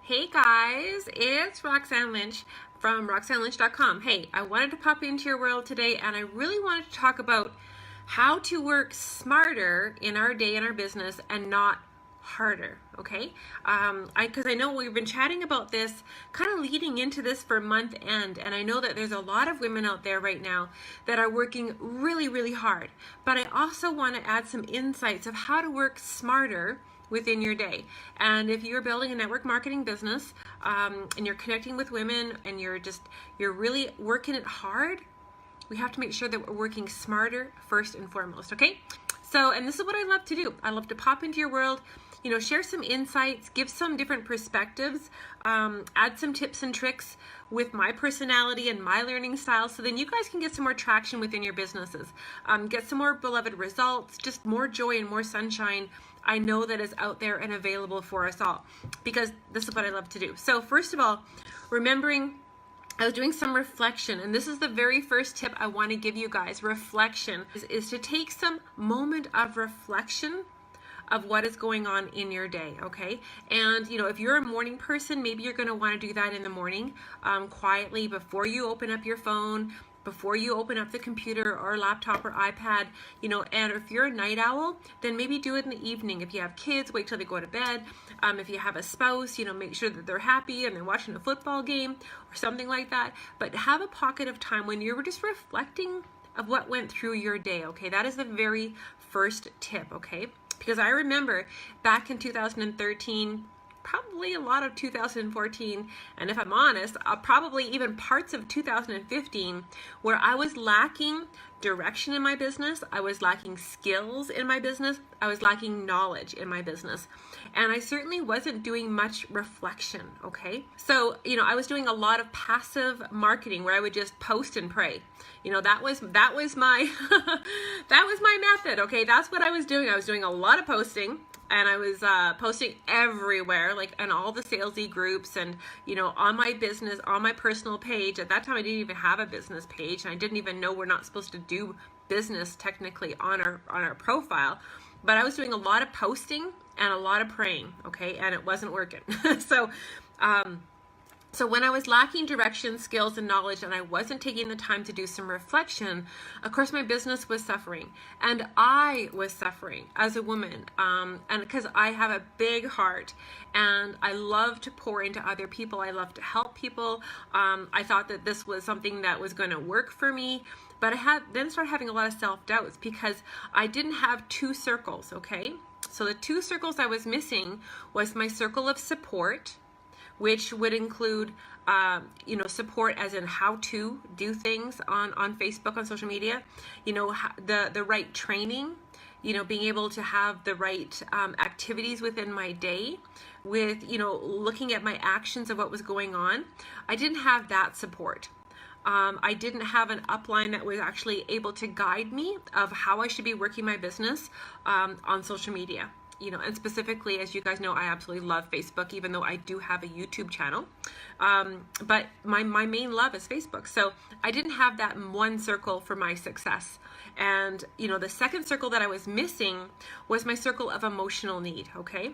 Hey guys, it's Roxanne Lynch from roxannelynch.com. Hey, I wanted to pop into your world today and I really wanted to talk about how to work smarter in our day in our business and not harder, okay? Because I know we've been chatting about this, kind of leading into this for month end, and I know that there's a lot of women out there right now that are working really, really hard. But I also want to add some insights of how to work smarter within your day. And if you're building a network marketing business and you're connecting with women and you're really working it hard, we have to make sure that we're working smarter first and foremost, okay? So, and this is what I love to do. I love to pop into your world, you know, share some insights, give some different perspectives, add some tips and tricks with my personality and my learning style, so then you guys can get some more traction within your businesses, get some more beloved results, just more joy and more sunshine. I know that is out there and available for us all, because this is what I love to do. So first of all, remembering, I was doing some reflection, and this is the very first tip I want to give you guys. Reflection is to take some moment of reflection of what is going on in your day, okay? And, you know, if you're a morning person, maybe you're going to want to do that in the morning, quietly, before you open up your phone, before you open up the computer or laptop or iPad, you know. And if you're a night owl, then maybe do it in the evening. If you have kids, wait till they go to bed. If you have a spouse, you know, make sure that they're happy and they're watching a football game or something like that. But have a pocket of time when you're just reflecting of what went through your day, okay? That is the very first tip, okay? Because I remember back in 2013, probably a lot of 2014, and if I'm honest, probably even parts of 2015, where I was lacking direction in my business, I was lacking skills in my business, I was lacking knowledge in my business, and I certainly wasn't doing much reflection, okay? So, you know, I was doing a lot of passive marketing where I would just post and pray. You know, that was my that was my method, okay? That's what I was doing. I was doing a lot of posting, and I was posting everywhere, like in all the salesy groups, and, you know, on my business, on my personal page. At that time, I didn't even have a business page, and I didn't even know we're not supposed to do business technically on our profile. But I was doing a lot of posting and a lot of praying, okay, and it wasn't working. So when I was lacking direction, skills, and knowledge, and I wasn't taking the time to do some reflection, of course my business was suffering, and I was suffering as a woman, and because I have a big heart, and I love to pour into other people, I love to help people. I thought that this was something that was going to work for me, but I then started having a lot of self-doubts because I didn't have two circles, okay? So the two circles I was missing was my circle of support, which would include, you know, support as in how to do things on Facebook, on social media, you know, the right training, you know, being able to have the right activities within my day with, you know, looking at my actions of what was going on. I didn't have that support. I didn't have an upline that was actually able to guide me of how I should be working my business on social media. You know, and specifically, as you guys know, I absolutely love Facebook, even though I do have a YouTube channel. But my main love is Facebook. So I didn't have that one circle for my success. And, you know, the second circle that I was missing was my circle of emotional need, okay?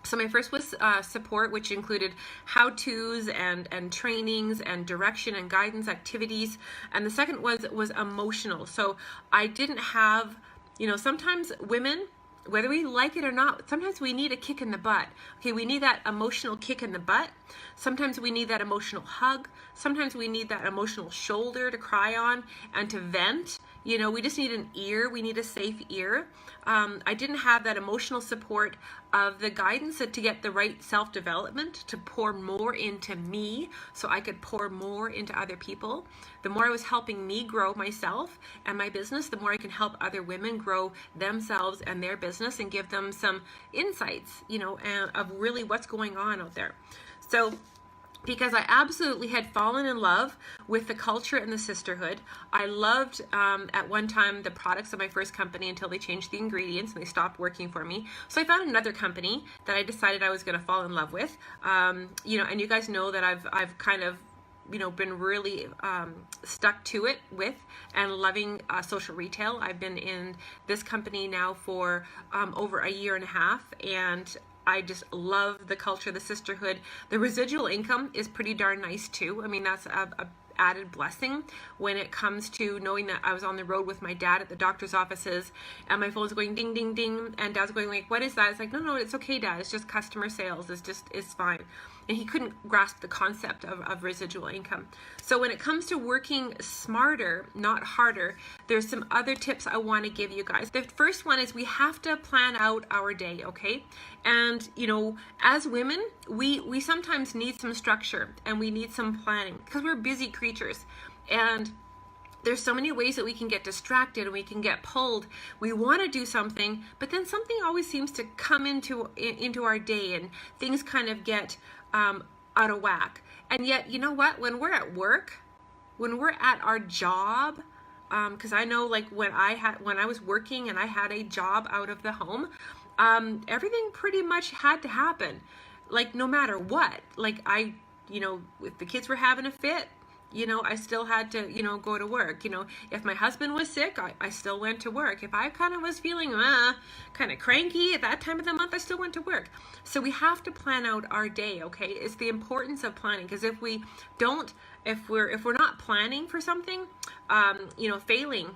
So my first was support, which included how-tos and trainings and direction and guidance activities. And the second was emotional. So I didn't have, you know, sometimes women, whether we like it or not, sometimes we need a kick in the butt. Okay, we need that emotional kick in the butt. Sometimes we need that emotional hug. Sometimes we need that emotional shoulder to cry on and to vent. You know, we just need an ear. We need a safe ear. I didn't have that emotional support of the guidance to get the right self-development, to pour more into me so I could pour more into other people. The more I was helping me grow myself and my business, the more I can help other women grow themselves and their business and give them some insights, you know, of really what's going on out there. So, because I absolutely had fallen in love with the culture and the sisterhood. I loved, at one time, the products of my first company until they changed the ingredients and they stopped working for me. So I found another company that I decided I was going to fall in love with. You know, and you guys know that I've kind of, you know, been really stuck to it with and loving social retail. I've been in this company now for over a year and a half, and I just love the culture, the sisterhood. The residual income is pretty darn nice too. I mean, that's a added blessing when it comes to knowing that I was on the road with my dad at the doctor's offices and my phone's going ding, ding, ding, and dad's going like, what is that? It's like, no, it's okay, Dad. It's just customer sales. It's fine. And he couldn't grasp the concept of residual income. So when it comes to working smarter, not harder, there's some other tips I want to give you guys. The first one is we have to plan out our day, okay? And, you know, as women, we sometimes need some structure and we need some planning because we're busy creatures. And there's so many ways that we can get distracted and we can get pulled. We want to do something, but then something always seems to come into our day and things kind of get out of whack. And yet, you know what? When we're at work, when we're at our job, because I know like when I was working and I had a job out of the home, everything pretty much had to happen. Like no matter what, like if the kids were having a fit, you know, I still had to, you know, go to work. You know, if my husband was sick, I still went to work. If I kind of was feeling kind of cranky at that time of the month, I still went to work. So we have to plan out our day, okay? It's the importance of planning, because if we don't, if we're not planning for something, you know, failing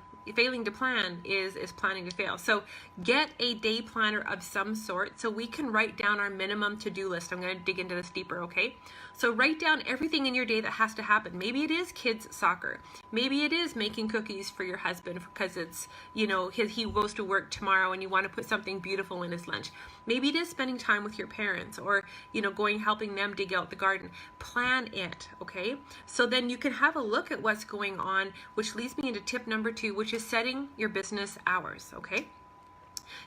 to plan is planning to fail. So get a day planner of some sort so we can write down our minimum to-do list. I'm going to dig into this deeper, okay? So write down everything in your day that has to happen. Maybe it is kids soccer. Maybe it is making cookies for your husband because it's, you know, he goes to work tomorrow and you want to put something beautiful in his lunch. Maybe it is spending time with your parents or, you know, helping them dig out the garden. Plan it, okay? So then you can have a look at what's going on, which leads me into tip number 2, which is setting your business hours, okay?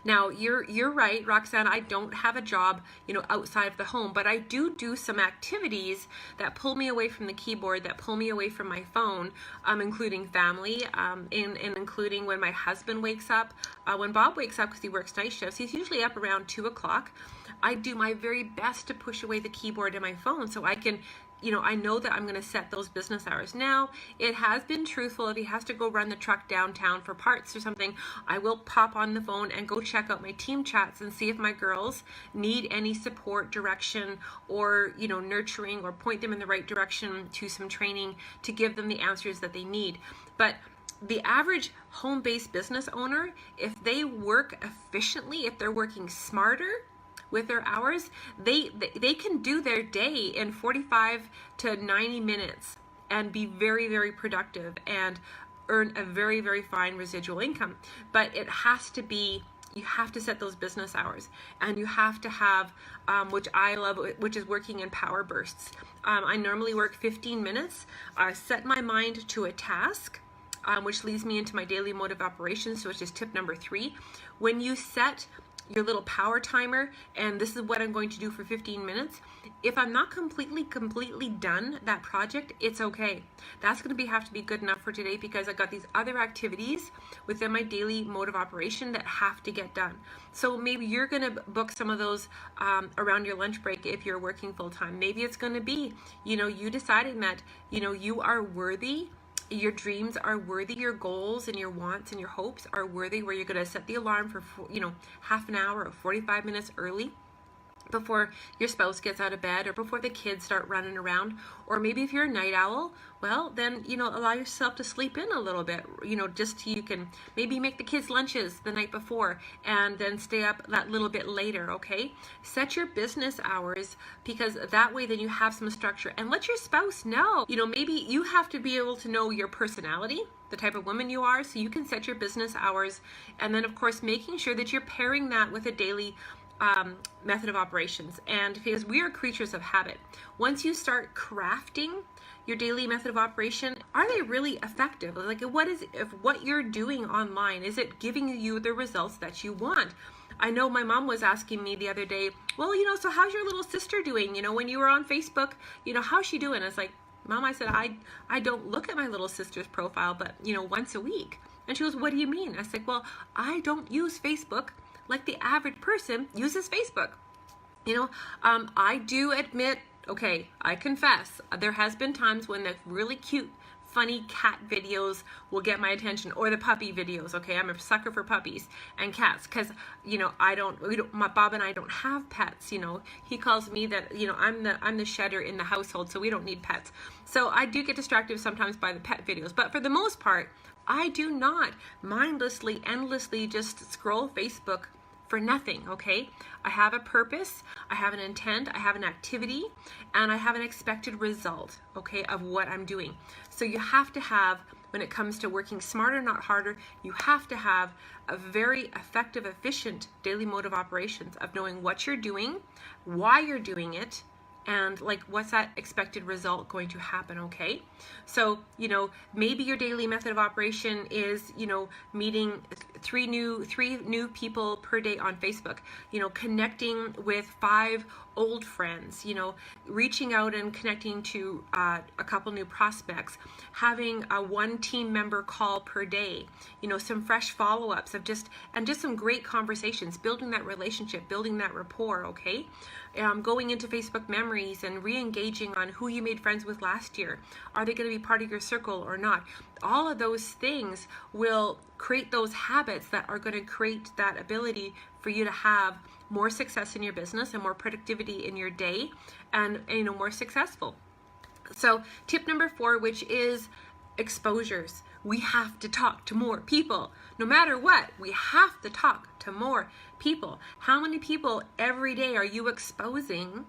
Now, you're right, Roxanne, I don't have a job, you know, outside of the home, but I do some activities that pull me away from the keyboard, that pull me away from my phone, including family, and including when my husband wakes up. When Bob wakes up, because he works night shifts, he's usually up around 2 o'clock. I do my very best to push away the keyboard and my phone so I can, you know, I know that I'm going to set those business hours. Now, it has been truthful. If he has to go run the truck downtown for parts or something, I will pop on the phone and go check out my team chats and see if my girls need any support, direction, or, you know, nurturing, or point them in the right direction to some training to give them the answers that they need. But the average home-based business owner, if they work efficiently, if they're working smarter with their hours, they can do their day in 45 to 90 minutes and be very, very productive and earn a very, very fine residual income. But it has to be, you have to set those business hours, and you have to have, which I love, which is working in power bursts. I normally work 15 minutes, set my mind to a task, which leads me into my daily mode of operations, which is tip number 3. When you set your little power timer, and this is what I'm going to do for 15 minutes. If I'm not completely done that project, it's okay. That's going to have to be good enough for today, because I've got these other activities within my daily mode of operation that have to get done. So maybe you're going to book some of those around your lunch break if you're working full time. Maybe it's going to be, you know, you deciding that, you know, you are worthy. Your dreams are worthy, your goals and your wants and your hopes are worthy, where you're going to set the alarm for, you know, half an hour or 45 minutes early before your spouse gets out of bed, or before the kids start running around. Or maybe if you're a night owl, well, then, you know, allow yourself to sleep in a little bit, you know, just so you can maybe make the kids lunches the night before and then stay up that little bit later, okay? Set your business hours, because that way then you have some structure, and let your spouse know. You know, maybe you have to be able to know your personality, the type of woman you are, so you can set your business hours. And then, of course, making sure that you're pairing that with a daily method of operations. And because we are creatures of habit, once you start crafting your daily method of operation, are they really effective? Like, if what you're doing online, is it giving you the results that you want? I know my mom was asking me the other day, well, you know, so how's your little sister doing? You know, when you were on Facebook, you know, how's she doing? I was like, Mom, I said, I don't look at my little sister's profile, but, you know, once a week. And she goes, what do you mean? I said, well, I don't use Facebook like the average person uses Facebook. You know, I do admit, okay, I confess, there has been times when the really cute funny cat videos will get my attention, or the puppy videos. Okay, I'm a sucker for puppies and cats, because my Bob and I don't have pets. He calls me that, I'm the shedder in the household, so we don't need pets. So I do get distracted sometimes by the pet videos, but for the most part, I do not mindlessly, endlessly just scroll Facebook for nothing, okay? I have a purpose, I have an intent, I have an activity, and I have an expected result, okay, of what I'm doing. So you have to have, when it comes to working smarter, not harder, you have to have a very effective, efficient daily mode of operations of knowing what you're doing, why you're doing it, and like what's that expected result going to happen, okay? So, maybe your daily method of operation is, meeting three new people per day on Facebook, connecting with 5 old friends, reaching out and connecting to a couple new prospects, having a 1 team member call per day, some fresh follow-ups of just some great conversations, building that relationship, building that rapport, okay? Going into Facebook memories and re-engaging on who you made friends with last year. Are they going to be part of your circle or not? All of those things will create those habits that are going to create that ability for you to have more success in your business and more productivity in your day, and more successful. So tip number 4, which is exposures. We have to talk to more people. No matter what, we have to talk to more people. How many people every day are you exposing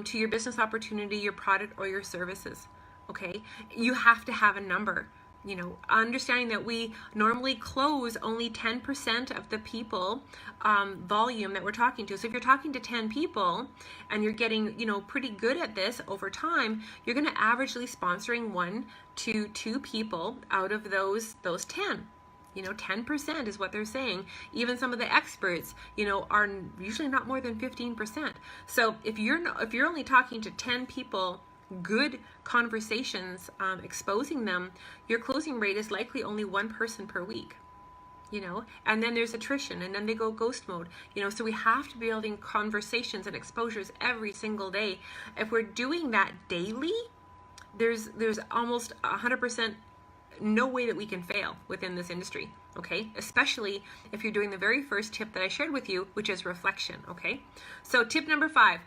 to your business opportunity, your product, or your services? Okay, you have to have a number. Understanding that we normally close only 10% of the people volume that we're talking to. So if you're talking to 10 people and you're getting, pretty good at this over time, you're going to averagely sponsoring 1 to 2 people out of those 10. 10% is what they're saying. Even some of the experts, are usually not more than 15%. So if you're only talking to 10 people, good conversations, exposing them, your closing rate is likely only 1 person per week. And then there's attrition, and then they go ghost mode. So we have to be building conversations and exposures every single day. If we're doing that daily, there's almost 100% no way that we can fail within this industry, okay? Especially if you're doing the very first tip that I shared with you, which is reflection, okay? So tip number 5,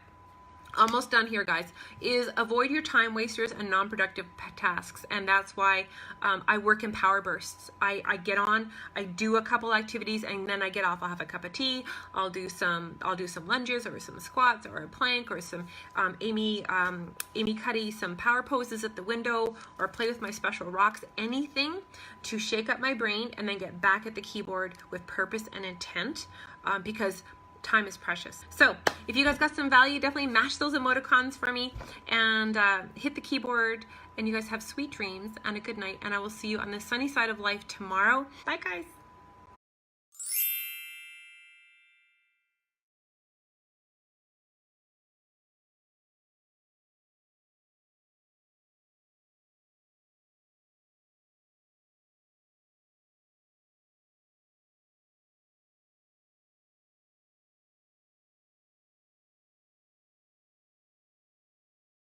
almost done here, guys, is avoid your time wasters and non-productive tasks. And that's why I work in power bursts. I get on, I do a couple activities, and then I get off. I'll have a cup of tea, I'll do some lunges or some squats or a plank or some Amy Cuddy, some power poses at the window, or play with my special rocks, anything to shake up my brain and then get back at the keyboard with purpose and intent, because time is precious. So if you guys got some value, definitely mash those emoticons for me and hit the keyboard, and you guys have sweet dreams and a good night, and I will see you on the sunny side of life tomorrow. Bye, guys.